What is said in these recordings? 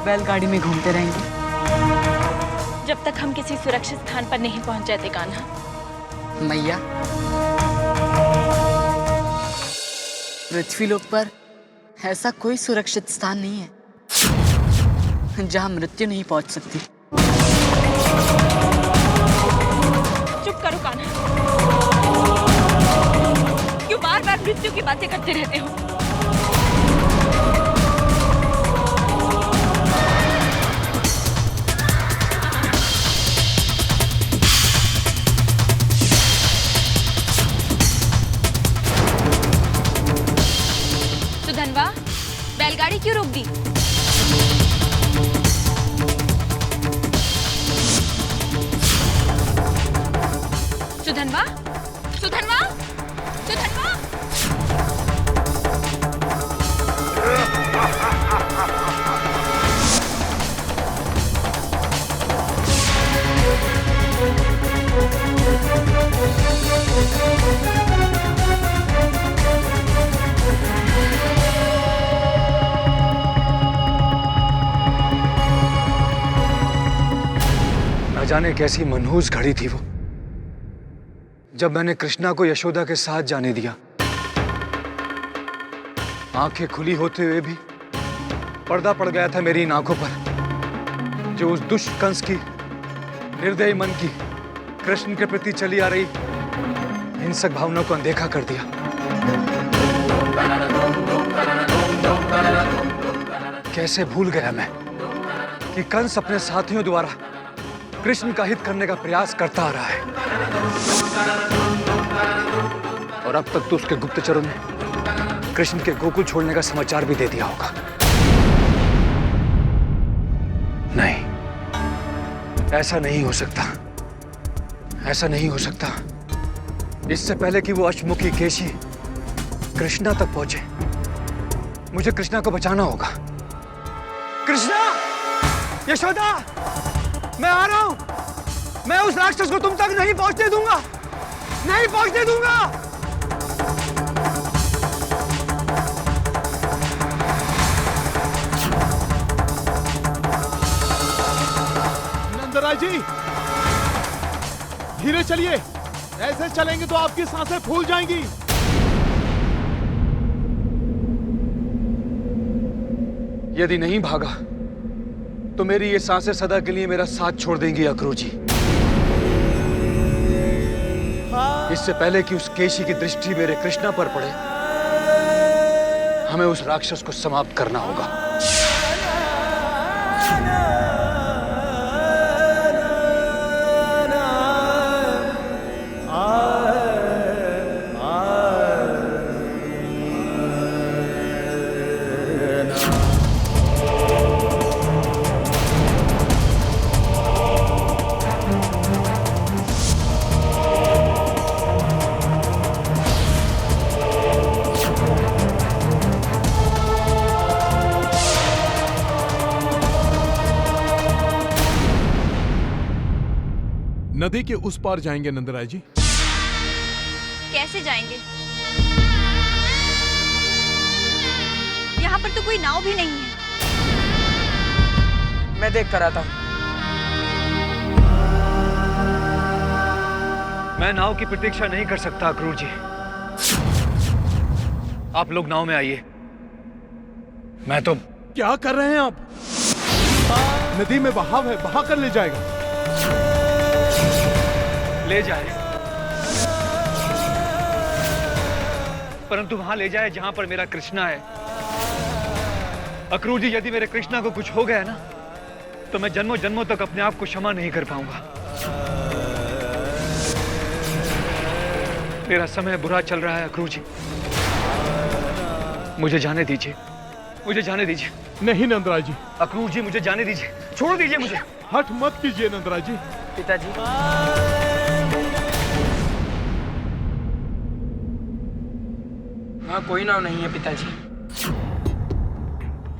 बैलगाड़ी में घूमते रहेंगे जब तक हम किसी सुरक्षित स्थान पर नहीं पहुंच जाते कान्हा। मैया। पृथ्वी लोक पर ऐसा कोई सुरक्षित स्थान नहीं है जहां मृत्यु नहीं पहुंच सकती। चुप करो कान्हा, क्यों बार बार मृत्यु की बातें करते रहते हो? सुधनवा, बैलगाड़ी क्यों रोक दी? सुधनवा, सुधनवा, सुधनवा। न जाने कैसी मनहूस घड़ी थी वो, जब मैंने कृष्णा को यशोदा के साथ जाने दिया। आंखें खुली होते हुए भी पर्दा पड़ गया था मेरी इन आंखों पर, जो उस दुष्ट कंस की निर्दयी मन की कृष्ण के प्रति चली आ रही हिंसक भावनाओं को अनदेखा कर दिया। कैसे भूल गया मैं कि कंस अपने साथियों द्वारा कृष्ण का हित करने का प्रयास करता आ रहा है, और अब तक तो उसके गुप्तचरों ने कृष्ण के गोकुल छोड़ने का समाचार भी दे दिया होगा। नहीं, ऐसा नहीं हो सकता, ऐसा नहीं हो सकता। इससे पहले कि वो अश्वमुखी केशी कृष्णा तक पहुंचे, मुझे कृष्णा को बचाना होगा। कृष्णा, यशोदा, मैं आ रहा हूं। मैं उस राक्षस को तुम तक नहीं पहुंचने दूंगा, नहीं पहुंचने दूंगा। नंदराय जी, धीरे चलिए, ऐसे चलेंगे तो आपकी सांसें फूल जाएंगी। यदि नहीं भागा तो मेरी ये सांसें सदा के लिए मेरा साथ छोड़ देंगी अक्रू जी। इससे पहले कि उस केशी की दृष्टि मेरे कृष्णा पर पड़े, हमें उस राक्षस को समाप्त करना होगा। नदी के उस पार जाएंगे नंदराय जी। कैसे जाएंगे? यहाँ पर तो कोई नाव भी नहीं है। मैं देख कर आता हूं। मैं नाव की प्रतीक्षा नहीं कर सकता अक्रूर जी। आप लोग नाव में आइए। मैं तो... क्या कर रहे हैं आप? नदी में बहाव है, बहा कर ले जाएगा। ले जाए, परंतु वहां ले जाए जहां पर मेरा कृष्णा है। अक्रूर जी, यदि मेरे कृष्णा को कुछ हो गया ना, तो मैं जन्मों जन्मों तक अपने आप को क्षमा नहीं कर पाऊंगा। मेरा समय बुरा चल रहा है अक्रूर जी, मुझे जाने दीजिए, मुझे जाने दीजिए। नहीं नंदराय जी। अक्रूर जी, मुझे जाने दीजिए, छोड़ दीजिए मुझे। हठ मत कीजिए नंदराय जी। पिताजी, वहाँ कोई नाव नहीं है पिताजी,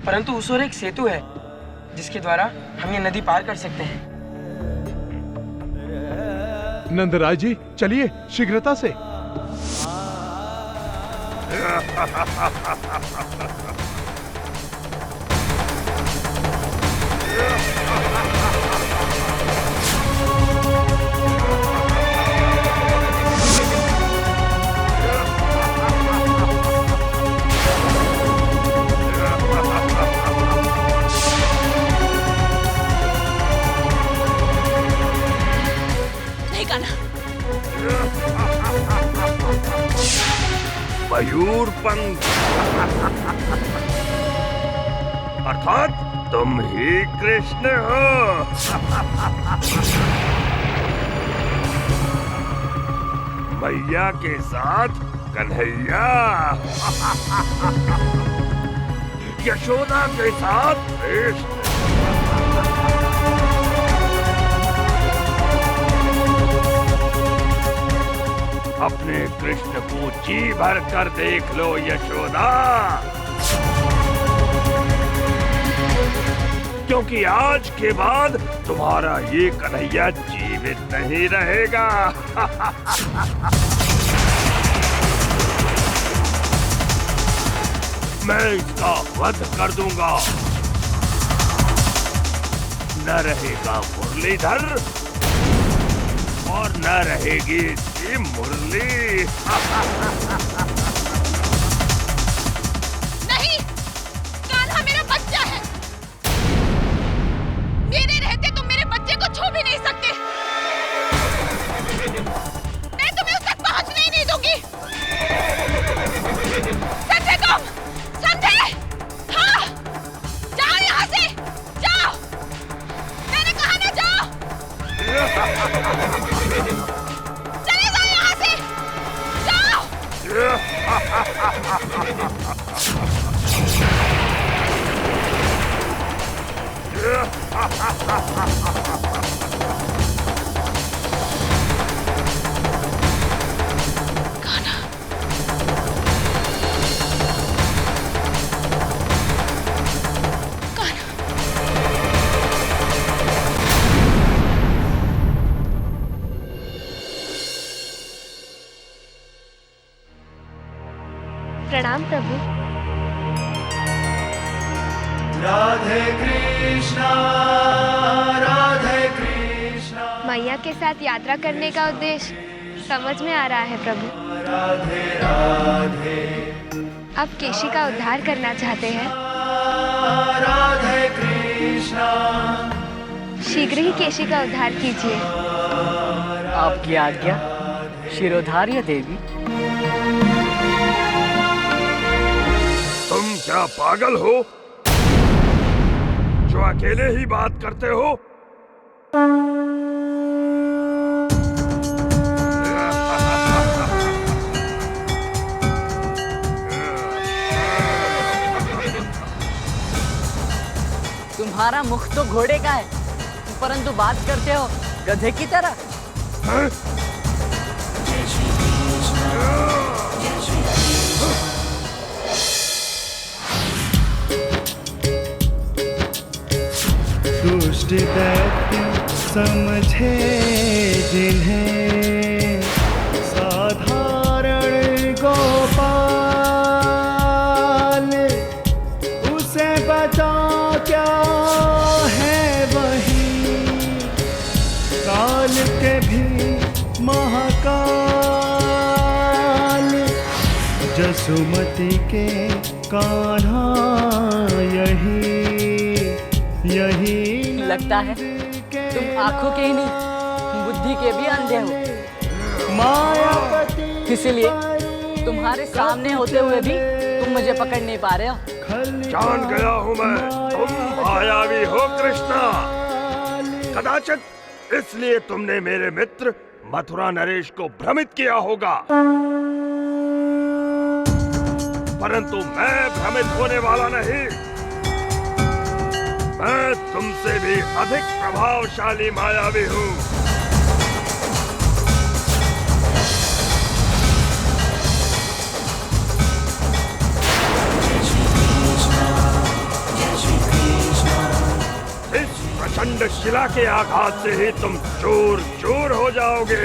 परंतु उस ओर एक सेतु है जिसके द्वारा हम ये नदी पार कर सकते हैं। नंदराय जी, चलिए शीघ्रता से। नहीं कान्हा, मयूर पंख अर्थात तुम ही कृष्ण हो। मैया के साथ कन्हैया, यशोदा के साथ कृष्ण। अपने कृष्ण को जी भर कर देख लो यशोदा, क्योंकि आज के बाद तुम्हारा ये कन्हैया जीवित नहीं रहेगा। मैं इसका वध कर दूंगा। न रहेगा मुरलीधर और न रहेगी इसकी मुरली। नहीं, कान्हा मेरा बच्चा है। मेरे रहते तुम मेरे बच्चे को छू भी नहीं सकते। मैं तुम्हें उस तक पहुंचने ही नहीं दूंगी। समझे तुम? समझे? हाँ, जाओ यहाँ से, जाओ। मैंने कहा ना, जाओ। चले जाओ यहाँ से, जाओ। प्रणाम प्रभु। राधे कृष्णा, राधे कृष्णा। मैया के साथ यात्रा करने का उद्देश्य समझ में आ रहा है प्रभु। राधे राधे। आप केशी का उद्धार करना चाहते हैं। राधे कृष्णा। शीघ्र ही केशी का उद्धार कीजिए। आपकी आज्ञा शिरोधार्य देवी। तुम क्या पागल हो जो अकेले ही बात करते हो? तुम्हारा मुख तो घोड़े का है, परंतु बात करते हो गधे की तरह। हैं? दुष्ट दैत्य समझे जिन्हें साधारण गोपाल, उसे बचा क्या है वही काल के भी महाकाल। जसुमती के कान्हा यही लगता है तुम आंखों के ही नहीं बुद्धि के भी अंधे हो। मायापति इसीलिए तुम्हारे सामने होते हुए भी तुम मुझे पकड़ नहीं पा रहे हो। जान गया हूँ मैं, तुम मायावी हो कृष्णा। कदाचित इसलिए तुमने मेरे मित्र मथुरा नरेश को भ्रमित किया होगा, परंतु मैं भ्रमित होने वाला नहीं। मैं तुमसे भी अधिक प्रभावशाली मायावी हूँ। इस प्रचंड शिला के आघात से ही तुम चूर चूर हो जाओगे।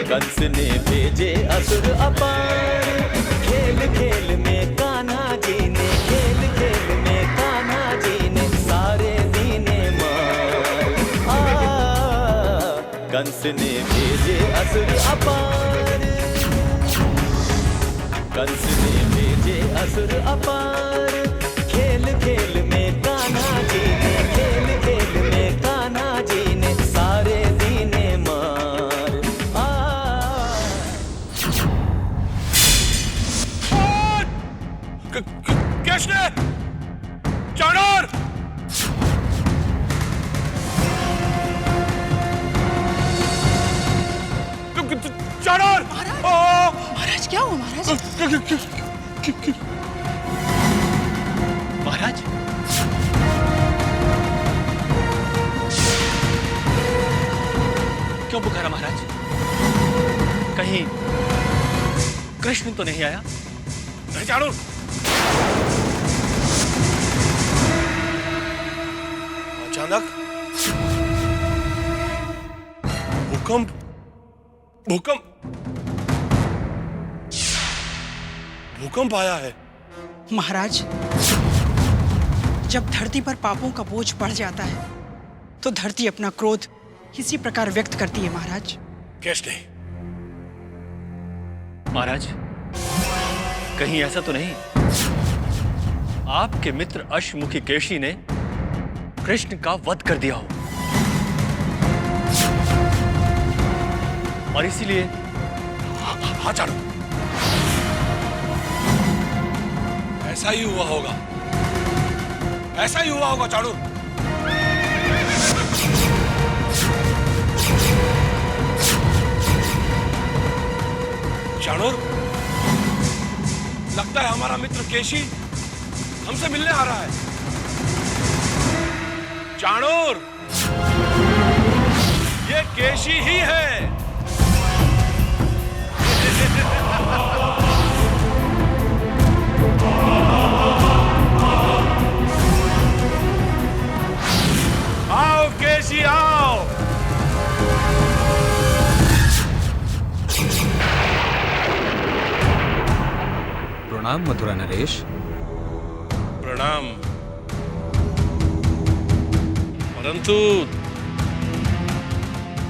कंस ने भेजे असुर अपार, खेल खेल में कान्हा जी ने, खेल खेल में कान्हा जी ने सारे दीने मार। कंस ने भेजे असुर अपार, कंस ने भेजे असुर अपार, खेल खेल में कान्हा जी ने, खेल खेल में कान्हा जी ने सारे दीने मार। कृष्ण! चाणूर! चाणूर! महाराज क्या हुआ महाराज? महाराज क्यों पुकारा महाराज? कहीं कृष्ण तो नहीं आया? नहीं चाणूर, अचानक भूकंप भूकंप भूकंप आया है। महाराज, जब धरती पर पापों का बोझ बढ़ जाता है तो धरती अपना क्रोध इसी प्रकार व्यक्त करती है महाराज। कैसे? महाराज कहीं ऐसा तो नहीं आपके मित्र अश्वमुखी केशी ने कृष्ण का वध कर दिया हो और इसीलिए? हाँ चाणूर, ऐसा ही हुआ होगा, ऐसा ही हुआ होगा चाणूर। चाणूर, लगता है हमारा मित्र केशी हमसे मिलने आ रहा है। चाणूर, ये केशी ही है। आओ केशी आओ। प्रणाम मथुरा नरेश। प्रणाम। परंतु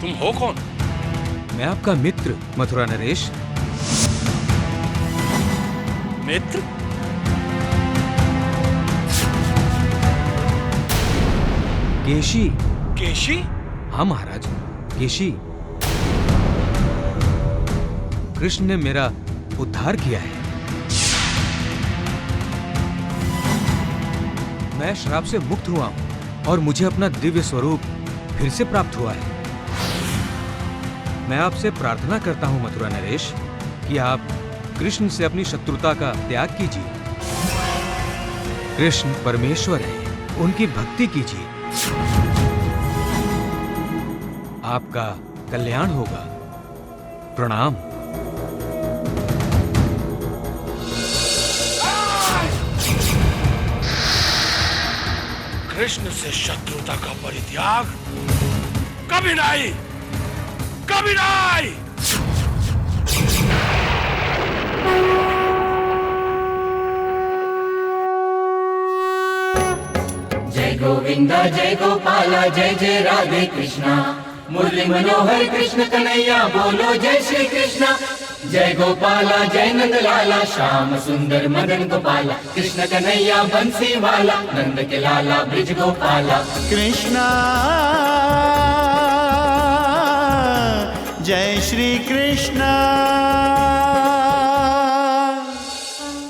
तुम हो कौन? मैं आपका मित्र मथुरा नरेश। मित्र? केशी। केशी? हाँ महाराज, केशी। कृष्ण ने मेरा उद्धार किया है। मैं श्राप से मुक्त हुआ हूं और मुझे अपना दिव्य स्वरूप फिर से प्राप्त हुआ है। मैं आपसे प्रार्थना करता हूं मथुरा नरेश कि आप कृष्ण से अपनी शत्रुता का त्याग कीजिए। कृष्ण परमेश्वर है, उनकी भक्ति कीजिए। आपका कल्याण होगा। प्रणाम। कृष्ण से शत्रुता का परित्याग कभी नहीं, कभी नहीं। जय गोविंदा जय गोपाला जय जय राधे कृष्णा, मुरली मनोहर कृष्ण कन्हैया बोलो जय श्री कृष्णा। जय गोपाला जय नंद लाला श्याम सुंदर मदन गोपाला, कृष्ण कन्हैया बंसी वाला नंद के लाला ब्रिज गोपाला। कृष्णा जय श्री कृष्णा।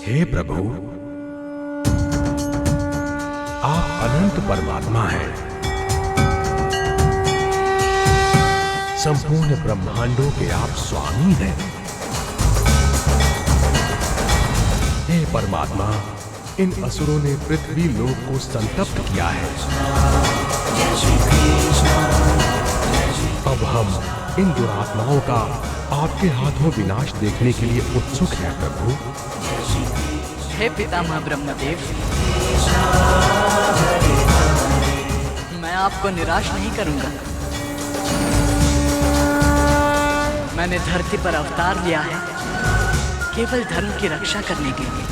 हे प्रभु, आप अनंत परमात्मा हैं, संपूर्ण ब्रह्मांडों के आप स्वामी हैं। हे परमात्मा, इन असुरों ने पृथ्वी लोक को संतप्त किया है। अब हम इन दुरात्माओं का आपके हाथों विनाश देखने के लिए उत्सुक हैं प्रभु। हे पितामह ब्रह्मदेव, मैं आपको निराश नहीं करूंगा। मैं मैंने धरती पर अवतार लिया है केवल धर्म की रक्षा करने के लिए।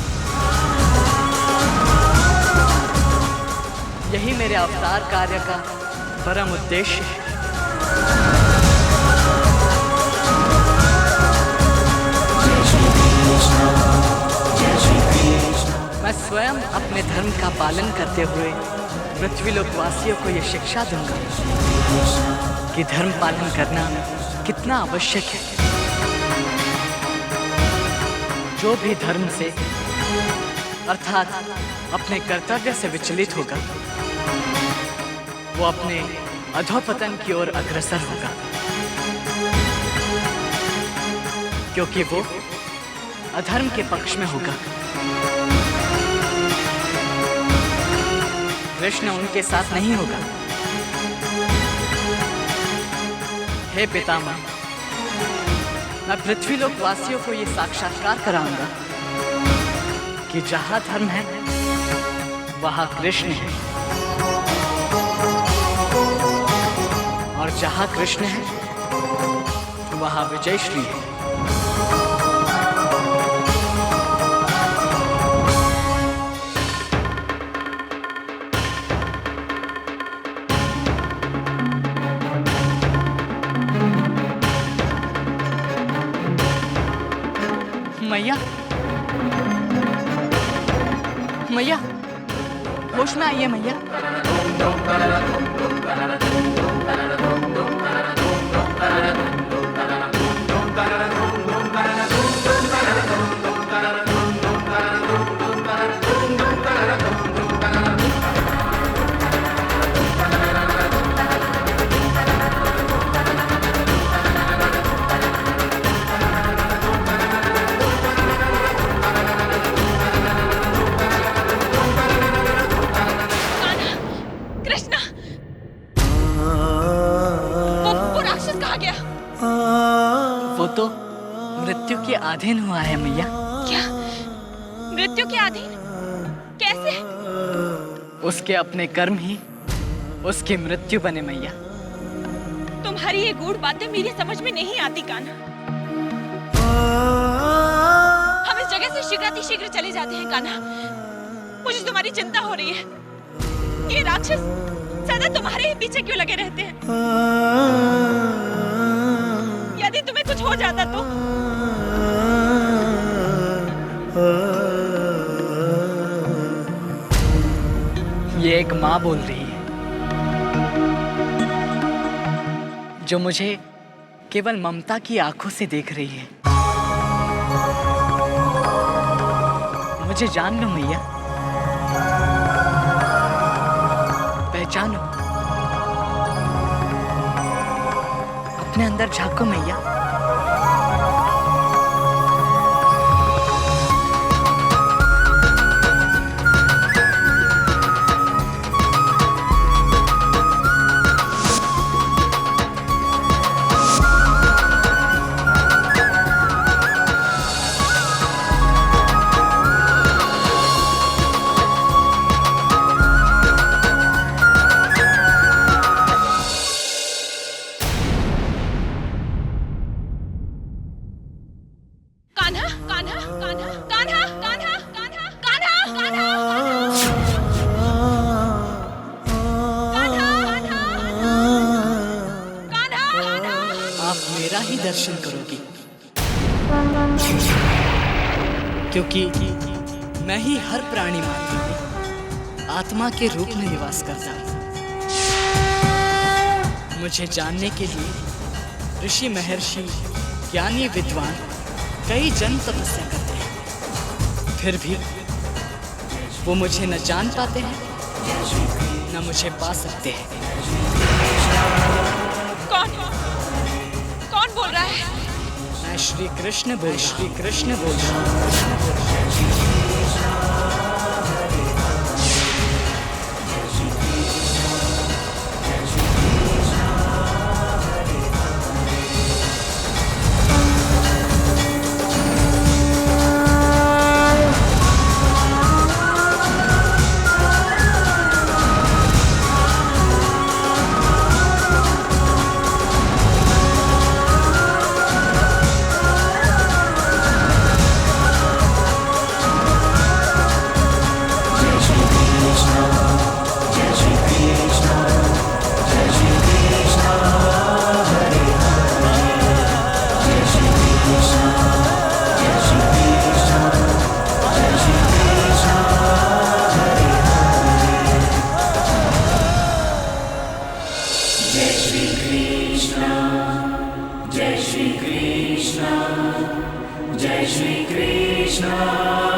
यही मेरे अवतार कार्य का परम उद्देश्य है। मैं स्वयं अपने धर्म का पालन करते हुए पृथ्वीलोकवासियों को यह शिक्षा दूंगा कि धर्म पालन करना कितना आवश्यक है। जो भी धर्म से अर्थात अपने कर्तव्य से विचलित होगा वो अपने अधोपतन की ओर अग्रसर होगा, क्योंकि वो अधर्म के पक्ष में होगा। कृष्ण उनके साथ नहीं होगा। हे पितामह, मैं पृथ्वीलोक वासियों को ये साक्षात्कार कराऊंगा कि जहां धर्म है वहां कृष्ण है, और जहां कृष्ण है वहां विजयश्री है। मैया, मैया, होश में आइए मैया। वो तो मृत्यु के अधीन हुआ है मैया। क्या? मृत्यु के अधीन? कैसे? उसके अपने कर्म ही उसकी मृत्यु बने मैया। तुम्हारी ये गूढ़ बातें मेरी समझ में नहीं आती कान्हा। हम इस जगह से शीघ्र चले जाते हैं कान्हा। मुझे तुम्हारी चिंता हो रही है। ये राक्षस सदा तुम्हारे ही पीछे क्यों लगे रहते हैं? यदि तुम्हें कुछ हो जाता तो? ये एक माँ बोल रही है जो मुझे केवल ममता की आंखों से देख रही है। मुझे जान लो मैया, पहचानो, अपने अंदर झांको मैया। दर्शन करोगी, क्योंकि मैं ही हर प्राणी मात्र में आत्मा के रूप में निवास करता हूँ। मुझे जानने के लिए ऋषि, महर्षि, ज्ञानी, विद्वान कई जन्म तपस्या करते हैं, फिर भी वो मुझे न जान पाते हैं न मुझे पा सकते हैं। कौन बोल रहा है? मैं श्री कृष्ण बोल रहा हूँ। कृष्ण जय श्री कृष्ण